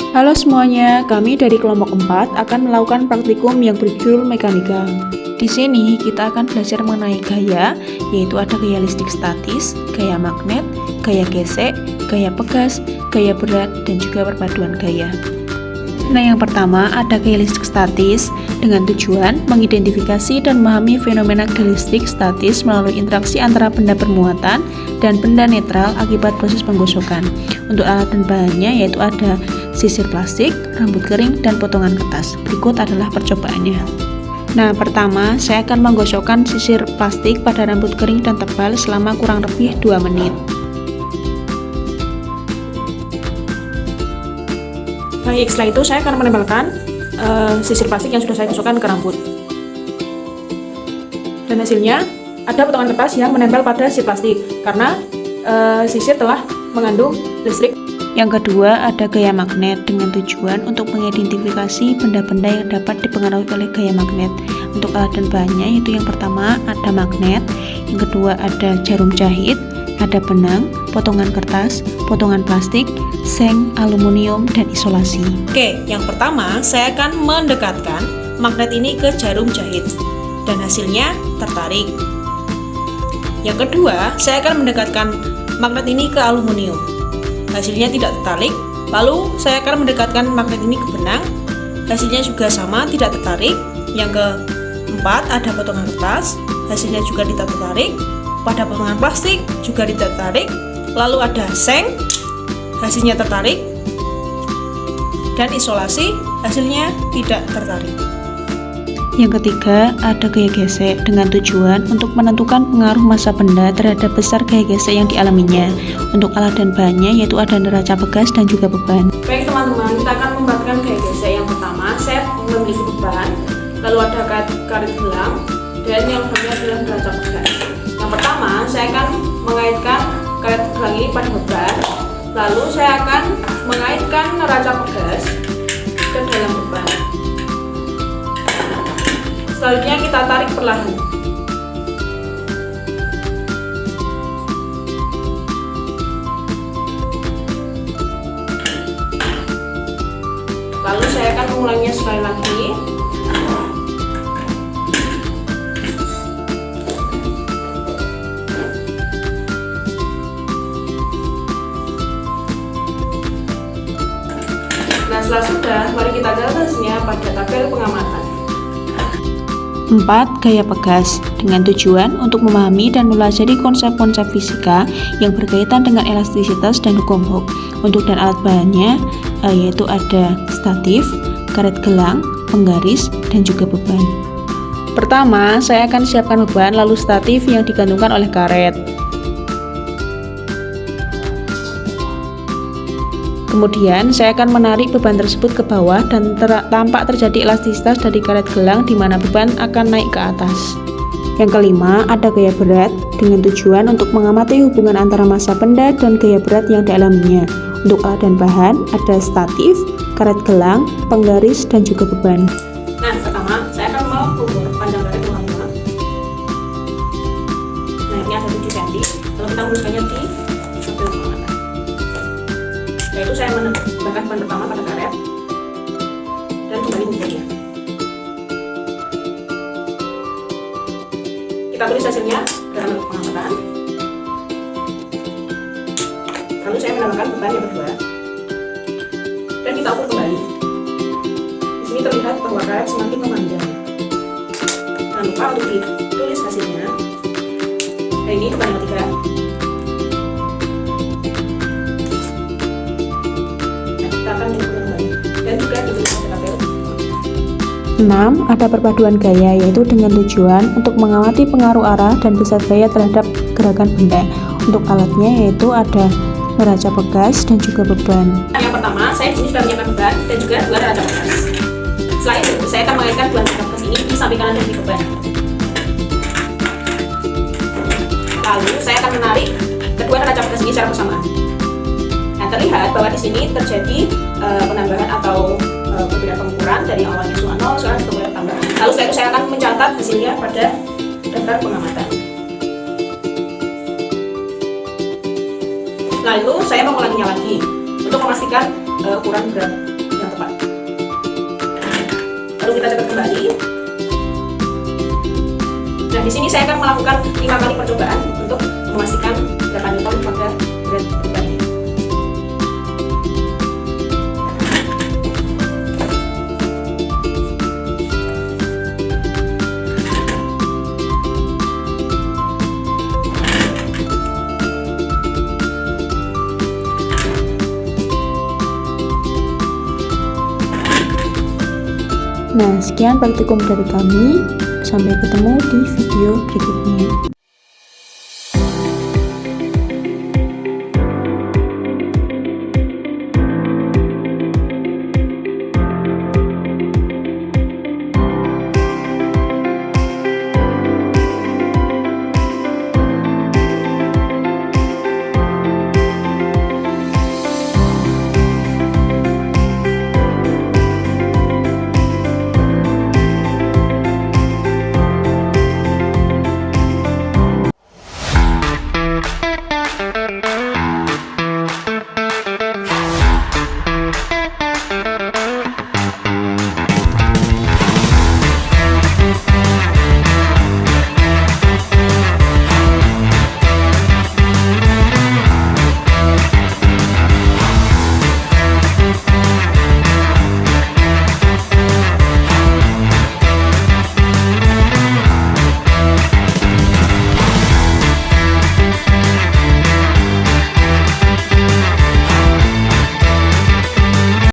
Halo semuanya, kami dari kelompok 4 akan melakukan praktikum yang berjudul mekanika. Di sini kita akan belajar mengenai gaya, yaitu ada gaya listrik statis, gaya magnet, gaya gesek, gaya pegas, gaya berat, dan juga perpaduan gaya. Nah, yang pertama ada gaya listrik statis dengan tujuan mengidentifikasi dan memahami fenomena gaya listrik statis melalui interaksi antara benda bermuatan dan benda netral akibat proses penggosokan. Untuk alat dan bahannya yaitu ada sisir plastik, rambut kering, dan potongan kertas. Berikut adalah percobaannya. Nah, pertama saya akan menggosokkan sisir plastik pada rambut kering dan tebal selama kurang lebih 2 menit. Baik, setelah itu saya akan menempelkan sisir plastik yang sudah saya gosokkan ke rambut. Dan hasilnya ada potongan kertas yang menempel pada sisir plastik karena sisir telah mengandung listrik. Yang kedua ada gaya magnet dengan tujuan untuk mengidentifikasi benda-benda yang dapat dipengaruhi oleh gaya magnet. Untuk alat dan bahannya yaitu yang pertama ada magnet, yang kedua ada jarum jahit, ada benang, potongan kertas, potongan plastik, seng, aluminium, dan isolasi. Oke, yang pertama saya akan mendekatkan magnet ini ke jarum jahit dan hasilnya tertarik. Yang kedua, saya akan mendekatkan magnet ini ke aluminium. Hasilnya tidak tertarik. Lalu saya akan mendekatkan magnet ini ke benang. Hasilnya juga sama, tidak tertarik. Yang keempat ada potongan kertas. Hasilnya juga tidak tertarik. Pada potongan plastik juga tidak tertarik. Lalu ada seng, hasilnya tertarik, dan isolasi, hasilnya tidak tertarik. Yang ketiga ada gaya gesek dengan tujuan untuk menentukan pengaruh massa benda terhadap besar gaya gesek yang dialaminya. Untuk alat dan bahannya yaitu ada neraca pegas dan juga beban. Baik teman-teman, kita akan membuatkan gaya gesek. Yang pertama saya memiliki beban, lalu ada karet gelang, dan yang kedua adalah neraca pegas. Yang pertama, saya akan mengaitkan karet gelang ini pada beban, lalu saya akan mengaitkan neraca pegas ke dalam beban. Selanjutnya kita tarik perlahan. Lalu saya akan mengulanginya sekali lagi. Nah, setelah sudah, mari kita catat hasilnya pada tabel pengamatan. 4. Gaya pegas dengan tujuan untuk memahami dan mempelajari konsep-konsep fisika yang berkaitan dengan elastisitas dan hukum Hooke. Untuk dan alat bahannya yaitu ada statif, karet gelang, penggaris, dan juga beban. Pertama, saya akan siapkan beban lalu statif yang digantungkan oleh karet. Kemudian saya akan menarik beban tersebut ke bawah dan tampak terjadi elastisitas dari karet gelang di mana beban akan naik ke atas. Yang kelima ada gaya berat dengan tujuan untuk mengamati hubungan antara massa benda dan gaya berat yang dialaminya. Untuk alat dan bahan ada statif, karet gelang, penggaris, dan juga beban. Nah, pertama saya akan mengukur panjang karet gelang. Nah, ini ada 7 cm. Kalau kita menguruskannya di tabel pengamatan. Yaitu saya menambahkan ban pertama pada karet dan kembali menjadinya. Kita tulis hasilnya dalam bentuk pengamatan. Lalu saya menambahkan beban yang kedua dan kita ukur kembali. Di sini terlihat bahwa karet semakin memanjang. Jangan lupa untuk ditulis hasilnya. Dan ini beban yang ketiga. 6. Ada perpaduan gaya yaitu dengan tujuan untuk mengamati pengaruh arah dan besar gaya terhadap gerakan benda. Untuk alatnya yaitu ada neraca pegas dan juga beban. Yang pertama, saya di sini sudah menyiapkan beban dan juga 2 neraca pegas. Setelah itu, saya akan mengaitkan 2 neraca pegas ini di samping kanan dan kiri beban. Lalu saya akan menarik kedua neraca pegas ini secara bersamaan. Nah, terlihat bahwa di sini terjadi penambahan atau perbedaan pengukuran dari awalnya cuma 0 sekarang sudah mulai tambah. Lalu setelah itu saya akan mencatat hasilnya pada daftar pengamatan. Lalu saya mengulanginya lagi untuk memastikan ukuran berat. Lalu kita catat kembali. Nah, di sini saya akan melakukan 5 kali percobaan untuk memastikan berapa newton pada berat bebannya. Nah, sekian praktikum dari kami. Sampai ketemu di video berikutnya.